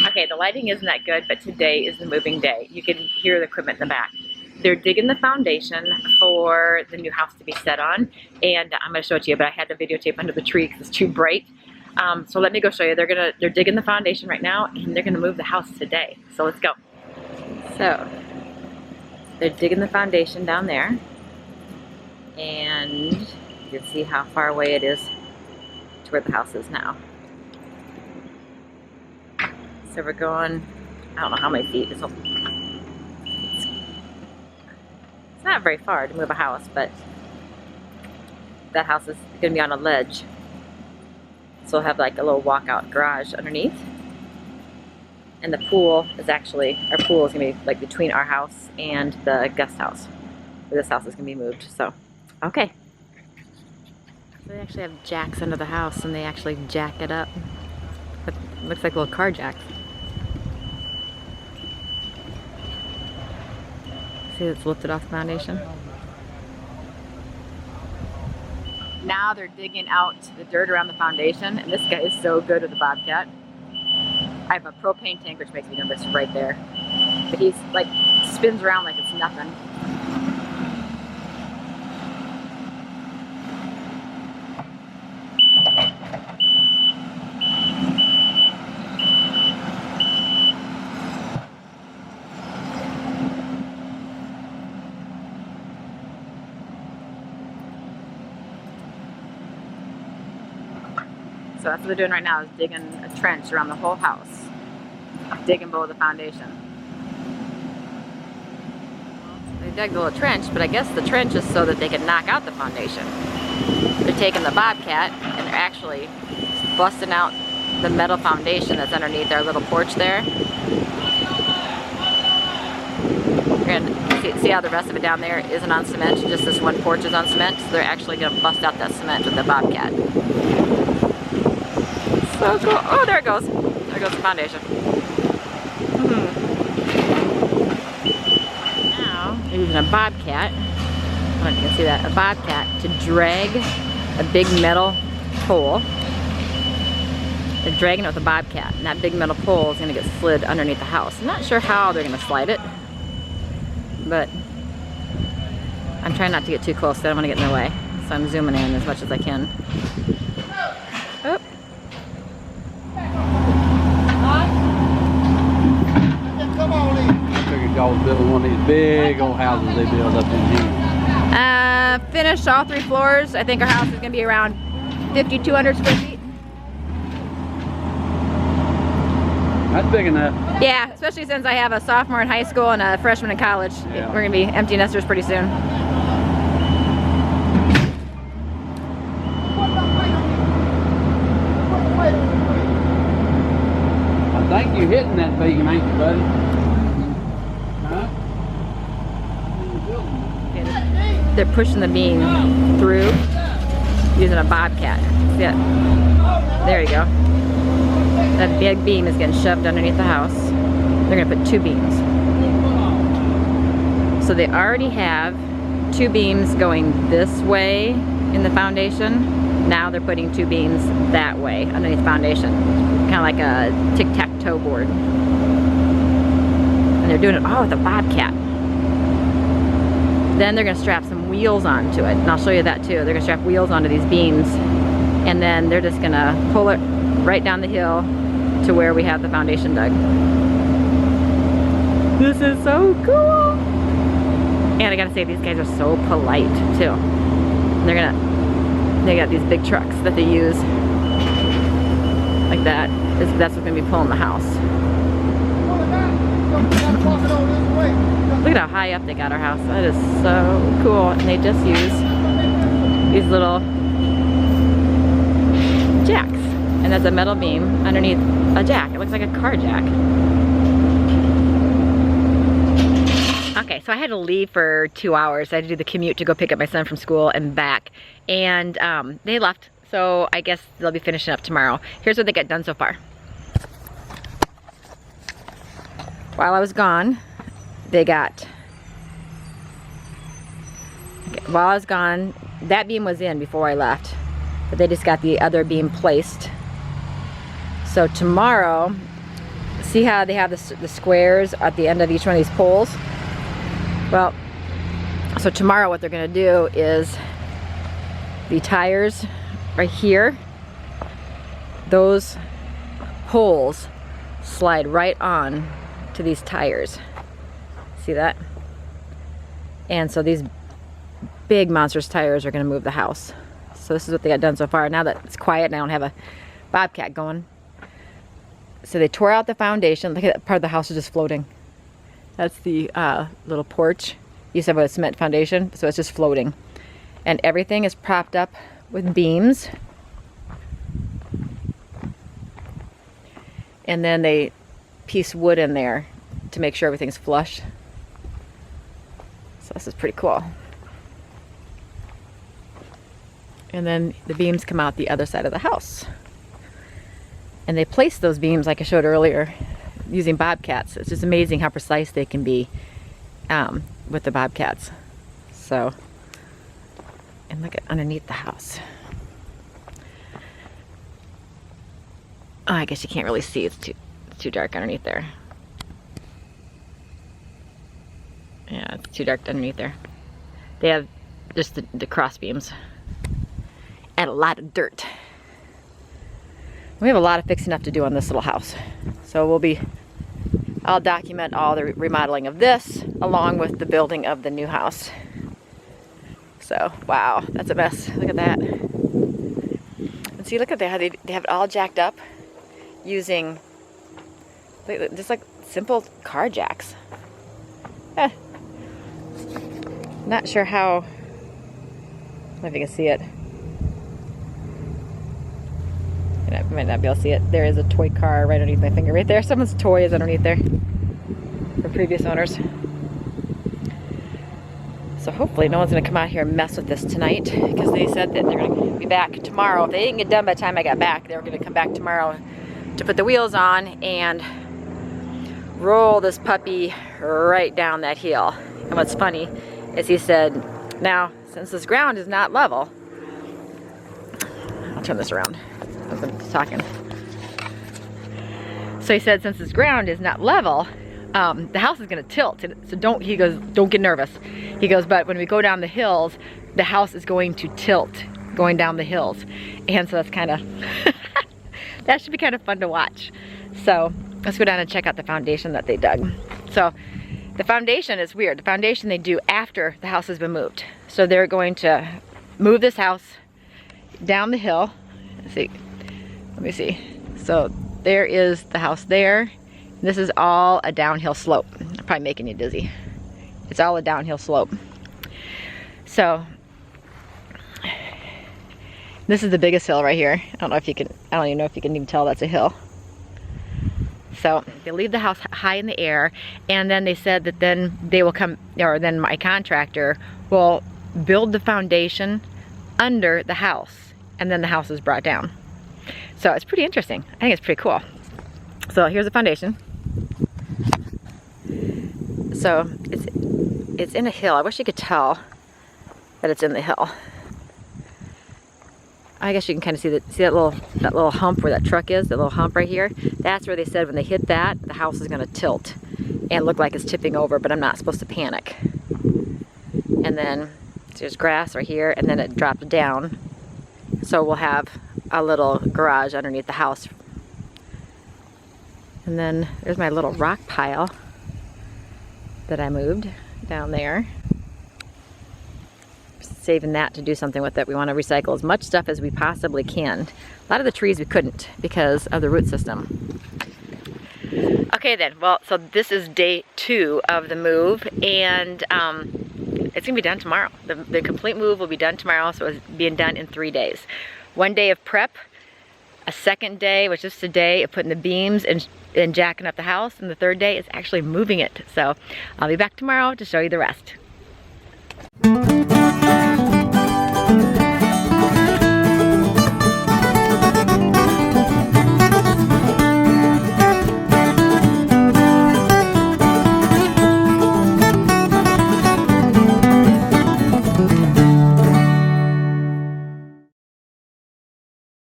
Okay, the lighting isn't that good, but today is the moving day. You can hear the equipment in the back. They're digging the foundation for the new house to be set on, and I'm going to show it to you, but I had to videotape under the tree because it's too bright. So let me go show you. They're digging the foundation right now, and they're gonna move the house today. So let's go. So they're digging the foundation down there, and you can see how far away it is to where the house is now. So we're going, I don't know how many feet. It's not very far to move a house, but that house is gonna be on a ledge. So we'll have like a little walkout garage underneath. And the pool is actually, our pool is gonna be like between our house and the guest house, where this house is gonna be moved. So, okay. So they actually have jacks under the house, and they actually jack it up. It looks like little car jacks. See, it's lifted off the foundation. Now they're digging out the dirt around the foundation, and this guy is so good with the bobcat. I have a propane tank, which makes me nervous, right there. But he's like, spins around like it's nothing. So that's what they're doing right now, is digging a trench around the whole house. Digging below the foundation. They dug the little trench, but I guess the trench is so that they can knock out the foundation. They're taking the bobcat and they're actually busting out the metal foundation that's underneath our little porch there. And see how the rest of it down there isn't on cement, just this one porch is on cement. So they're actually going to bust out that cement with the bobcat. So cool. Oh, there it goes. There goes the foundation. Now, they're using a bobcat. I don't know if you can see that. A bobcat to drag a big metal pole. They're dragging it with a bobcat. And that big metal pole is going to get slid underneath the house. I'm not sure how they're going to slide it. But I'm trying not to get too close. I don't want to get in the way. So I'm zooming in as much as I can. Oh. Y'all was building one of these big old houses they build up in here. Finished all 3 floors. I think our house is going to be around 5,200 square feet. That's big enough. Yeah, especially since I have a sophomore in high school and a freshman in college. Yeah. We're going to be empty nesters pretty soon. I think you're hitting that beam, ain't you, buddy? They're pushing the beam through using a bobcat. See it? There you go. That big beam is getting shoved underneath the house. They're going to put 2 beams. So they already have 2 beams going this way in the foundation. Now they're putting 2 beams that way underneath the foundation. Kind of like a tic-tac-toe board. And they're doing it all with a bobcat. Then they're going to strap some wheels onto it, and I'll show you that too. They're going to strap wheels onto these beams, and then they're just going to pull it right down the hill to where we have the foundation dug. This is so cool! And I gotta say, these guys are so polite too. They got these big trucks that they use like that. That's what's going to be pulling the house. Look at how high up they got our house. That is so cool. And they just use these little jacks. And there's a metal beam underneath a jack. It looks like a car jack. Okay, so I had to leave for 2 hours. I had to do the commute to go pick up my son from school and back. And they left. So I guess they'll be finishing up tomorrow. Here's what they got done so far. While I was gone, they got, while I was gone, that beam was in before I left, but they just got the other beam placed. So tomorrow, See how they have the squares at the end of each one of these poles? Well, so tomorrow what they're gonna do is the tires right here, those poles slide right on to these tires. See that? And so these big monstrous tires are gonna move the house. So this is what they got done so far. Now that it's quiet and I don't have a bobcat going. So they tore out the foundation. Look at that part of the house is just floating. That's the little porch. Used to have a cement foundation, so it's just floating. And everything is propped up with beams. And then they piece wood in there to make sure everything's flush. So this is pretty cool. And then the beams come out the other side of the house. And they place those beams, like I showed earlier, using bobcats. It's just amazing how precise they can be with the bobcats. So, and look at underneath the house. Oh, I guess you can't really see. It's too dark underneath there. Yeah, it's too dark underneath there. They have just the cross beams and a lot of dirt. We have a lot of fixing up to do on this little house. So I'll document all the remodeling of this along with the building of the new house. So, wow, that's a mess. Look at that. And see, look at that, how they have it all jacked up using just like simple car jacks. Not sure how, I don't know if you can see it. You might not be able to see it. There is a toy car right underneath my finger right there. Someone's toy is underneath there for previous owners. So hopefully no one's going to come out here and mess with this tonight, because they said that they're going to be back tomorrow. If they didn't get done by the time I got back, they were going to come back tomorrow to put the wheels on and roll this puppy right down that hill. And what's funny is he said, now since this ground is not level, I'll turn this around. I've been talking. So he said, since this ground is not level, the house is gonna tilt. So don't get nervous. He goes, but when we go down the hills, the house is going to tilt going down the hills. And so that's kind of, that should be kind of fun to watch. So let's go down and check out the foundation that they dug. So the foundation is weird. The foundation they do after the house has been moved. So they're going to move this house down the hill. Let's see. Let me see. So there is the house there. This is all a downhill slope. I'm probably making you dizzy. It's all a downhill slope. So this is the biggest hill right here. I don't even know if you can even tell that's a hill. So they leave the house high in the air, and then they said that then they will come, or then my contractor will build the foundation under the house, and then the house is brought down. So it's pretty interesting. I think it's pretty cool. So here's the foundation. So it's in a hill. I wish you could tell that it's in the hill. I guess you can kind of see that little hump where that truck is, that little hump right here. That's where they said when they hit that, the house is going to tilt and look like it's tipping over, but I'm not supposed to panic. And then there's grass right here, and then it dropped down. So we'll have a little garage underneath the house. And then there's my little rock pile that I moved down there. Saving that to do something with it. We want to recycle as much stuff as we possibly can. A lot of the trees we couldn't because of the root system. Okay then, well, so this is day 2 of the move, and it's gonna be done tomorrow. The complete move will be done tomorrow, so it's being done in 3 days. 1 day of prep, a second day, which is today, of putting the beams and jacking up the house, and the third day is actually moving it. So I'll be back tomorrow to show you the rest.